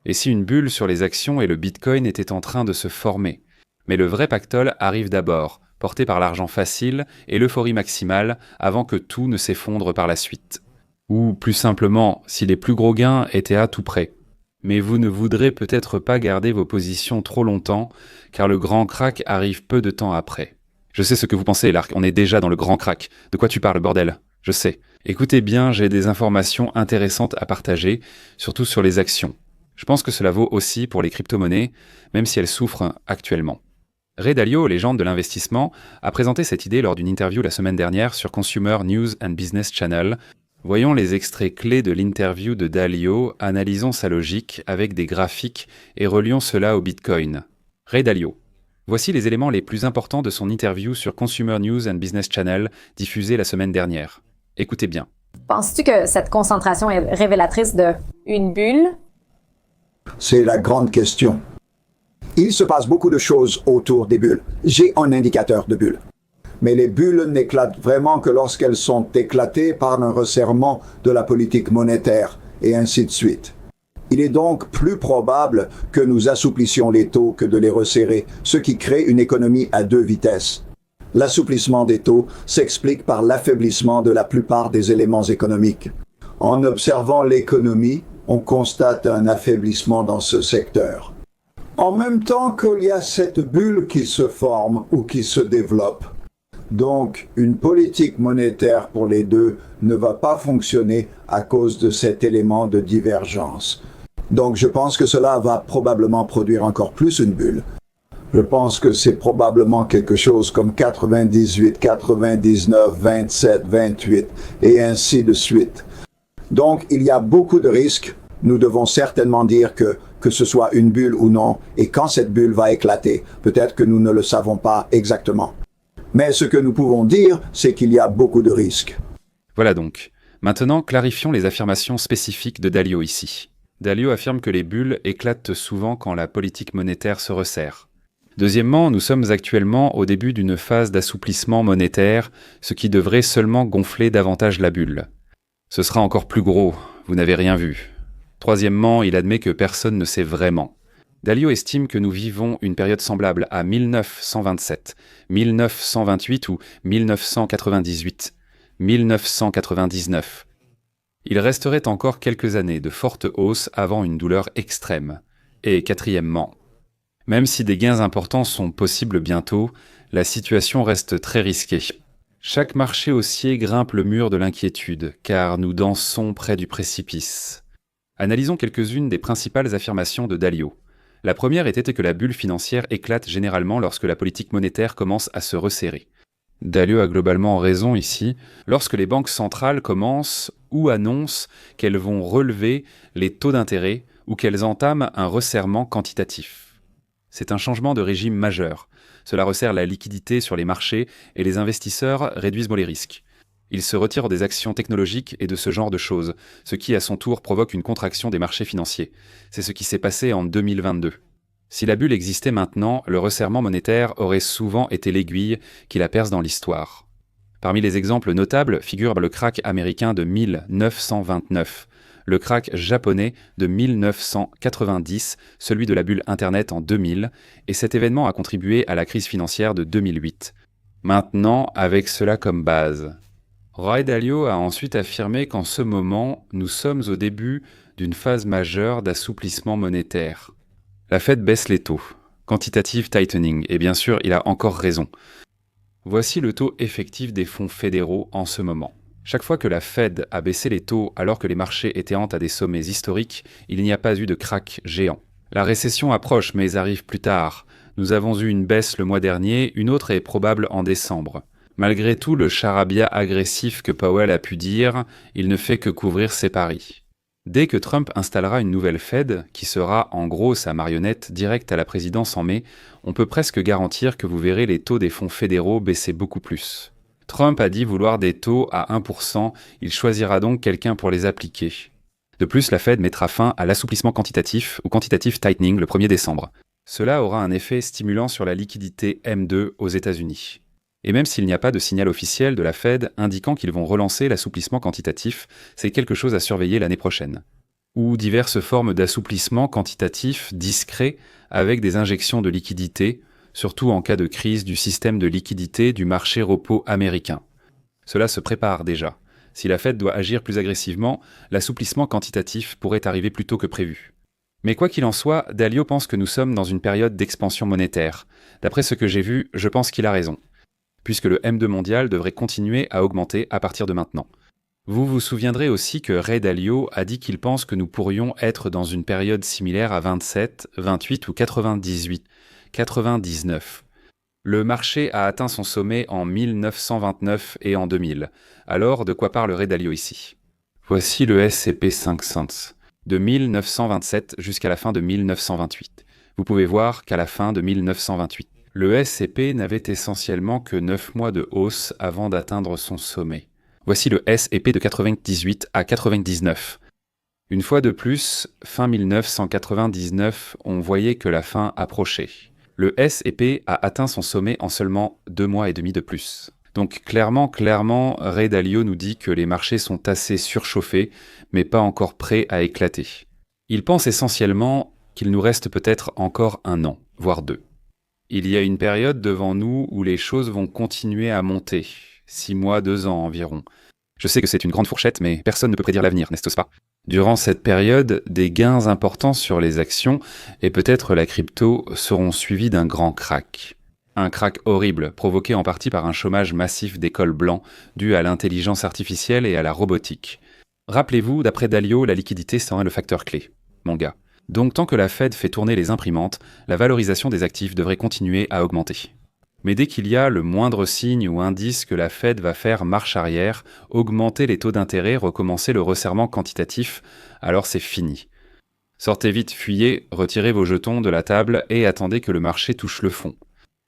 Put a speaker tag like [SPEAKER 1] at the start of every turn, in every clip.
[SPEAKER 1] et si une bulle sur les actions et le Bitcoin était en train de se former. Mais le vrai pactole arrive d'abord, porté par l'argent facile et l'euphorie maximale avant que tout ne s'effondre par la suite. Ou plus simplement, si les plus gros gains étaient à tout près. Mais vous ne voudrez peut-être pas garder vos positions trop longtemps, car le grand crack arrive peu de temps après. Je sais ce que vous pensez, Lark, on est déjà dans le grand crack. De quoi tu parles, bordel? Je sais. Écoutez bien, j'ai des informations intéressantes à partager, surtout sur les actions. Je pense que cela vaut aussi pour les crypto-monnaies, même si elles souffrent actuellement. Ray Dalio, légende de l'investissement, a présenté cette idée lors d'une interview la semaine dernière sur Consumer News and Business Channel. Voyons les extraits clés de l'interview de Dalio, analysons sa logique avec des graphiques et relions cela au Bitcoin. Ray Dalio. Voici les éléments les plus importants de son interview sur Consumer News and Business Channel, diffusée la semaine dernière. Écoutez bien.
[SPEAKER 2] Penses-tu que cette concentration est révélatrice d'une bulle?
[SPEAKER 3] C'est la grande question. Il se passe beaucoup de choses autour des bulles. J'ai un indicateur de bulles. Mais les bulles n'éclatent vraiment que lorsqu'elles sont éclatées par un resserrement de la politique monétaire, et ainsi de suite. Il est donc plus probable que nous assouplissions les taux que de les resserrer, ce qui crée une économie à deux vitesses. L'assouplissement des taux s'explique par l'affaiblissement de la plupart des éléments économiques. En observant l'économie, on constate un affaiblissement dans ce secteur. En même temps qu'il y a cette bulle qui se forme ou qui se développe. Donc, une politique monétaire pour les deux ne va pas fonctionner à cause de cet élément de divergence. Donc, je pense que cela va probablement produire encore plus une bulle. Je pense que c'est probablement quelque chose comme 98, 99, 27, 28 et ainsi de suite. Donc, il y a beaucoup de risques. Nous devons certainement dire que ce soit une bulle ou non, et quand cette bulle va éclater, peut-être que nous ne le savons pas exactement. Mais ce que nous pouvons dire, c'est qu'il y a beaucoup de risques.
[SPEAKER 1] Voilà donc. Maintenant, clarifions les affirmations spécifiques de Dalio ici. Dalio affirme que les bulles éclatent souvent quand la politique monétaire se resserre. Deuxièmement, nous sommes actuellement au début d'une phase d'assouplissement monétaire, ce qui devrait seulement gonfler davantage la bulle. Ce sera encore plus gros, vous n'avez rien vu. Troisièmement, il admet que personne ne sait vraiment. Dalio estime que nous vivons une période semblable à 1927, 1928 ou 1998, 1999. Il resterait encore quelques années de forte hausse avant une douleur extrême. Et quatrièmement, même si des gains importants sont possibles bientôt, la situation reste très risquée. Chaque marché haussier grimpe le mur de l'inquiétude, car nous dansons près du précipice. Analysons quelques-unes des principales affirmations de Dalio. La première était que la bulle financière éclate généralement lorsque la politique monétaire commence à se resserrer. Dalio a globalement raison ici, lorsque les banques centrales commencent ou annoncent qu'elles vont relever les taux d'intérêt ou qu'elles entament un resserrement quantitatif. C'est un changement de régime majeur. Cela resserre la liquidité sur les marchés et les investisseurs réduisent les risques. Ils se retirent des actions technologiques et de ce genre de choses, ce qui à son tour provoque une contraction des marchés financiers. C'est ce qui s'est passé en 2022. Si la bulle existait maintenant, le resserrement monétaire aurait souvent été l'aiguille qui la perce dans l'histoire. Parmi les exemples notables figure le krach américain de 1929, le krach japonais de 1990, celui de la bulle Internet en 2000, et cet événement a contribué à la crise financière de 2008. Maintenant, avec cela comme base, Ray Dalio a ensuite affirmé qu'en ce moment, nous sommes au début d'une phase majeure d'assouplissement monétaire. La Fed baisse les taux, quantitative tightening, et bien sûr, il a encore raison. Voici le taux effectif des fonds fédéraux en ce moment. Chaque fois que la Fed a baissé les taux alors que les marchés étaient à des sommets historiques, il n'y a pas eu de krach géant. La récession approche mais arrive plus tard. Nous avons eu une baisse le mois dernier, une autre est probable en décembre. Malgré tout le charabia agressif que Powell a pu dire, il ne fait que couvrir ses paris. Dès que Trump installera une nouvelle Fed, qui sera en gros sa marionnette directe à la présidence en mai, on peut presque garantir que vous verrez les taux des fonds fédéraux baisser beaucoup plus. Trump a dit vouloir des taux à 1%, il choisira donc quelqu'un pour les appliquer. De plus, la Fed mettra fin à l'assouplissement quantitatif ou quantitative tightening le 1er décembre. Cela aura un effet stimulant sur la liquidité M2 aux États-Unis. Et même s'il n'y a pas de signal officiel de la Fed indiquant qu'ils vont relancer l'assouplissement quantitatif, c'est quelque chose à surveiller l'année prochaine. ou diverses formes d'assouplissement quantitatif discret avec des injections de liquidités, surtout en cas de crise du système de liquidité du marché repo américain. Cela se prépare déjà. Si la Fed doit agir plus agressivement, l'assouplissement quantitatif pourrait arriver plus tôt que prévu. Mais quoi qu'il en soit, Dalio pense que nous sommes dans une période d'expansion monétaire. D'après ce que j'ai vu, je pense qu'il a raison, puisque le M2 mondial devrait continuer à augmenter à partir de maintenant. Vous vous souviendrez aussi que Ray Dalio a dit qu'il pense que nous pourrions être dans une période similaire à 27, 28 ou 99. Le marché a atteint son sommet en 1929 et en 2000. Alors, de quoi parle Ray Dalio ici? Voici le S&P 500, de 1927 jusqu'à la fin de 1928. Vous pouvez voir qu'à la fin de 1928, le S&P n'avait essentiellement que 9 mois de hausse avant d'atteindre son sommet. Voici le S&P de 98 à 99. Une fois de plus, fin 1999, on voyait que la fin approchait. Le S&P a atteint son sommet en seulement 2 mois et demi de plus. Donc clairement, Ray Dalio nous dit que les marchés sont assez surchauffés, mais pas encore prêts à éclater. Il pense essentiellement qu'il nous reste peut-être encore 1 an, voire 2. Il y a une période devant nous où les choses vont continuer à monter, 6 mois, 2 ans environ. Je sais que c'est une grande fourchette, mais personne ne peut prédire l'avenir, n'est-ce pas? Durant cette période, des gains importants sur les actions et peut-être la crypto seront suivis d'un grand crack. Un crack horrible, provoqué en partie par un chômage massif d'écoles blancs dû à l'intelligence artificielle et à la robotique. Rappelez-vous, d'après Dalio, la liquidité serait le facteur clé. Mon gars. Donc tant que la Fed fait tourner les imprimantes, la valorisation des actifs devrait continuer à augmenter. Mais dès qu'il y a le moindre signe ou indice que la Fed va faire marche arrière, augmenter les taux d'intérêt, recommencer le resserrement quantitatif, alors c'est fini. Sortez vite, fuyez, retirez vos jetons de la table et attendez que le marché touche le fond.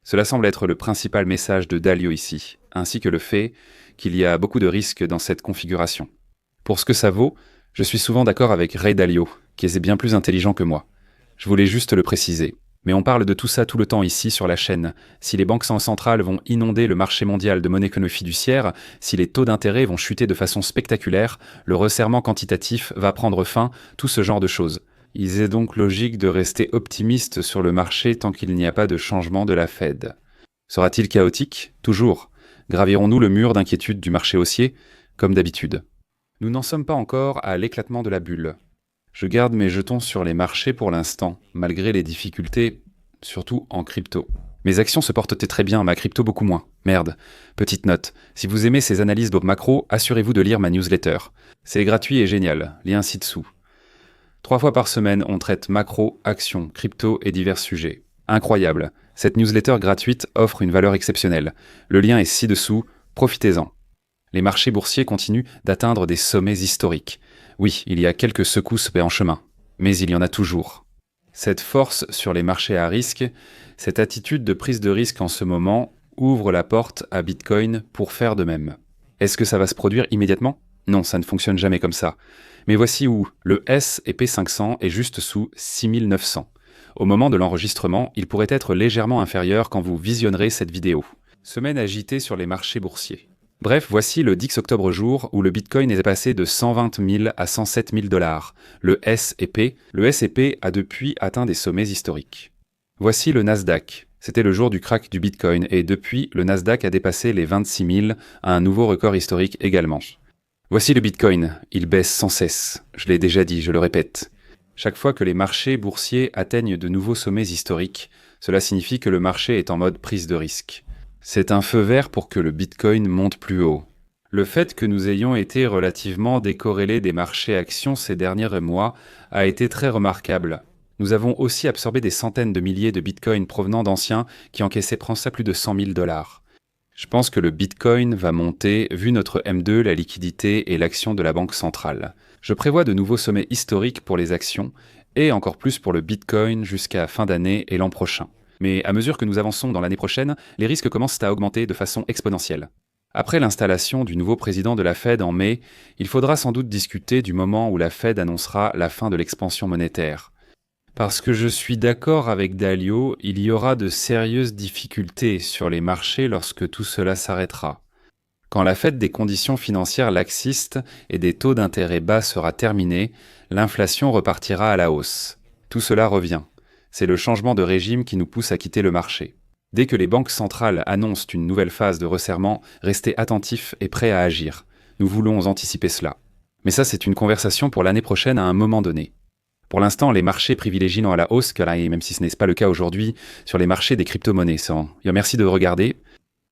[SPEAKER 1] Cela semble être le principal message de Dalio ici, ainsi que le fait qu'il y a beaucoup de risques dans cette configuration. Pour ce que ça vaut, je suis souvent d'accord avec Ray Dalio, qui est bien plus intelligent que moi. Je voulais juste le préciser. Mais on parle de tout ça tout le temps ici sur la chaîne. Si les banques centrales vont inonder le marché mondial de monnaie fiduciaire, si les taux d'intérêt vont chuter de façon spectaculaire, le resserrement quantitatif va prendre fin, tout ce genre de choses. Il est donc logique de rester optimiste sur le marché tant qu'il n'y a pas de changement de la Fed. Sera-t-il chaotique? Toujours. Gravirons-nous le mur d'inquiétude du marché haussier? Comme d'habitude. Nous n'en sommes pas encore à l'éclatement de la bulle. Je garde mes jetons sur les marchés pour l'instant, malgré les difficultés, surtout en crypto. Mes actions se portent très bien, ma crypto beaucoup moins. Merde. Petite note, si vous aimez ces analyses de macro, assurez-vous de lire ma newsletter. C'est gratuit et génial, lien ci-dessous. 3 fois par semaine, on traite macro, actions, crypto et divers sujets. Incroyable. Cette newsletter gratuite offre une valeur exceptionnelle. Le lien est ci-dessous, profitez-en. Les marchés boursiers continuent d'atteindre des sommets historiques. Oui, il y a quelques secousses en chemin, mais il y en a toujours. Cette force sur les marchés à risque, cette attitude de prise de risque en ce moment, ouvre la porte à Bitcoin pour faire de même. Est-ce que ça va se produire immédiatement? Non, ça ne fonctionne jamais comme ça. Mais voici où le S&P 500 est juste sous 6900. Au moment de l'enregistrement, il pourrait être légèrement inférieur quand vous visionnerez cette vidéo. Semaine agitée sur les marchés boursiers. Bref, voici le 10 octobre jour où le Bitcoin est passé de 120 000 à 107 000 $. Le S&P a depuis atteint des sommets historiques. Voici le Nasdaq. C'était le jour du crack du Bitcoin et depuis, le Nasdaq a dépassé les 26 000 à un nouveau record historique également. Voici le Bitcoin. Il baisse sans cesse. Je l'ai déjà dit, je le répète. Chaque fois que les marchés boursiers atteignent de nouveaux sommets historiques, cela signifie que le marché est en mode prise de risque. C'est un feu vert pour que le Bitcoin monte plus haut. Le fait que nous ayons été relativement décorrélés des marchés actions ces derniers mois a été très remarquable. Nous avons aussi absorbé des centaines de milliers de Bitcoins provenant d'anciens qui encaissaient plus de 100 000 $. Je pense que le Bitcoin va monter vu notre M2, la liquidité et l'action de la Banque centrale. Je prévois de nouveaux sommets historiques pour les actions et encore plus pour le Bitcoin jusqu'à fin d'année et l'an prochain. Mais à mesure que nous avançons dans l'année prochaine, les risques commencent à augmenter de façon exponentielle. Après l'installation du nouveau président de la Fed en mai, il faudra sans doute discuter du moment où la Fed annoncera la fin de l'expansion monétaire. Parce que je suis d'accord avec Dalio, il y aura de sérieuses difficultés sur les marchés lorsque tout cela s'arrêtera. Quand la fête des conditions financières laxistes et des taux d'intérêt bas sera terminée, l'inflation repartira à la hausse. Tout cela revient. C'est le changement de régime qui nous pousse à quitter le marché. Dès que les banques centrales annoncent une nouvelle phase de resserrement, restez attentifs et prêts à agir. Nous voulons anticiper cela. Mais ça, c'est une conversation pour l'année prochaine à un moment donné. Pour l'instant, les marchés privilégient à la hausse, et même si ce n'est pas le cas aujourd'hui, sur les marchés des crypto-monnaies. Merci de regarder.